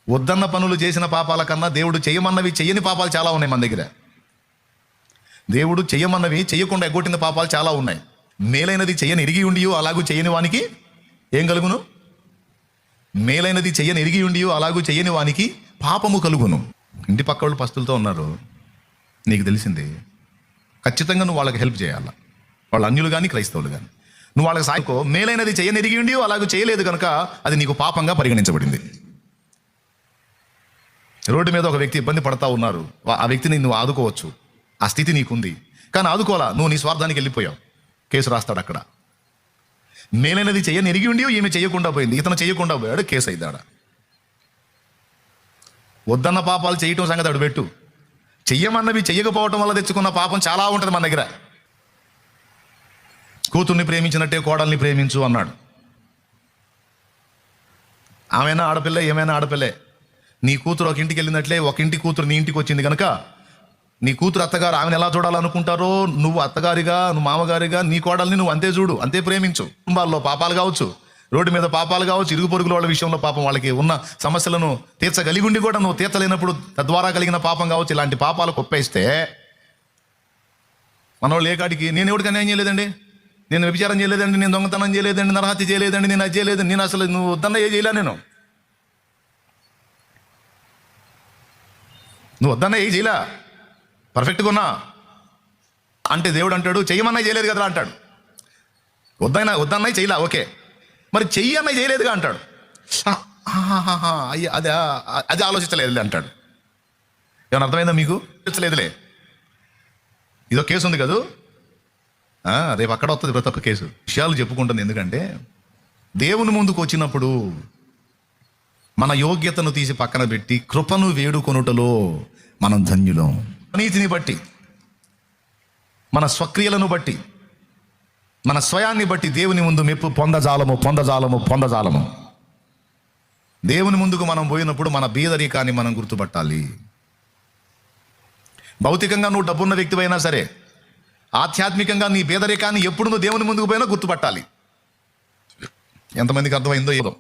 వద్దన్న పనులు చేసిన పాపాల కన్నా దేవుడు చేయమన్నవి చెయ్యని పాపాలు చాలా ఉన్నాయి మన దగ్గర. దేవుడు చెయ్యమన్నవి చెయ్యకుండా ఎగ్గొట్టిన పాపాలు చాలా ఉన్నాయి. మేలైనది చెయ్యని ఎరిగి ఉండియో అలాగూ చెయ్యని వానికి ఏం కలుగును? మేలైనది చెయ్యని ఎరిగి ఉండియో అలాగూ చెయ్యని వానికి పాపము కలుగును. ఇంటి పక్క వాళ్ళు పస్తులతో ఉన్నారు, నీకు తెలిసింది, ఖచ్చితంగా నువ్వు వాళ్ళకి హెల్ప్ చేయాలి. వాళ్ళు అన్యులు కానీ క్రైస్తవులు కానీ. నువ్వు వాళ్ళకి సాయకో, మేలైనది చెయ్యని ఎరిగి ఉండియో అలాగూ చేయలేదు కనుక అది నీకు పాపంగా పరిగణించబడింది. రోడ్డు మీద ఒక వ్యక్తి ఇబ్బంది పడతా ఉన్నారు, ఆ వ్యక్తిని నువ్వు ఆదుకోవచ్చు, ఆ స్థితి నీకుంది. కానీ ఆదుకోవాలా, నువ్వు నీ స్వార్థానికి వెళ్ళిపోయావు, కేసు రాస్తాడు అక్కడ. మేలైనది చెయ్యని ఎరిగి ఉండి ఈమె చేయకుండా పోయింది, ఇతను చేయకుండా పోయాడు, కేసు అయిదాడ. వద్దన్న పాపాలు చేయటం సంగతి అడు పెట్టు, చెయ్యమన్నవి చెయ్యకపోవటం వల్ల తెచ్చుకున్న పాపం చాలా ఉంటుంది మన దగ్గర. కూతుర్ని ప్రేమించినట్టే కోడల్ని ప్రేమించు అన్నాడు. ఆమెనా ఆడపిల్ల, ఏమైనా ఆడపిల్లే. నీ కూతురు ఒక ఇంటికి వెళ్ళినట్లే ఒక ఇంటి కూతురు నీ ఇంటికి వచ్చింది కనుక నీ కూతురు అత్తగారు ఆమెను ఎలా చూడాలనుకుంటారో నువ్వు అత్తగారిగా, నువ్వు మామగారిగా నీ కోడల్ని నువ్వు అంతే చూడు, అంతే ప్రేమించు. కుటుంబాల్లో పాపాలు కావచ్చు, రోడ్డు మీద పాపాలు కావచ్చు, ఇరుగు పొరుగుల వాళ్ళ విషయంలో పాపం, వాళ్ళకి ఉన్న సమస్యలను తీర్చగలిగి ఉండి కూడా నువ్వు తీర్చలేనప్పుడు తద్వారా కలిగిన పాపం కావచ్చు. ఇలాంటి పాపాలు కొప్పేస్తే మనోళ్ళు ఏ కాడికి, నేను ఎవరికి అన్యాయం చేయలేదండి, నేను వ్యభిచారం చేయలేదండి, నేను దొంగతనం చేయలేదండి, నరహత్య చేయలేదండి, నేను అది చేయలేదండి, నేను అసలు నువ్వు వద్దన్న ఏ చేయలే, నువ్వు వద్దన్న ఏ చేయలే, పర్ఫెక్ట్గా ఉన్నా అంటే దేవుడు అంటాడు చెయ్యమన్నయ్య చేయలేదు కదరా అంటాడు. వద్దన్నయ్య చేయలే, ఓకే, మరి చెయ్యి అన్నయ్య చేయలేదుగా అంటాడు. అయ్యా అది ఆలోచించలేదులే అంటాడు. ఏమన్నా అర్థమైందా మీకు? ఆలోచించలేదులే, ఇదో కేసు ఉంది కదూ, రేపు అక్కడ వస్తుంది ప్రతి ఒక్క కేసు. విషయాలు చెప్పుకుంటుంది, ఎందుకంటే దేవుని ముందుకు వచ్చినప్పుడు మన యోగ్యతను తీసి పక్కన పెట్టి కృపను వేడుకొనుటలో మనం ధన్యులం. నీతిని బట్టి, మన స్వక్రియలను బట్టి, మన స్వయాన్ని బట్టి దేవుని ముందు మెప్పు పొందజాలము. దేవుని ముందుకు మనం పోయినప్పుడు మన బీదరికాన్ని మనం గుర్తుపట్టాలి. భౌతికంగా నువ్వు డబ్బున్న వ్యక్తివైనా సరే, ఆధ్యాత్మికంగా నీ బీదరికాన్ని ఎప్పుడు నువ్వు దేవుని ముందుకు పోయినా గుర్తుపట్టాలి. ఎంతమందికి అర్థమైందో ఏదో.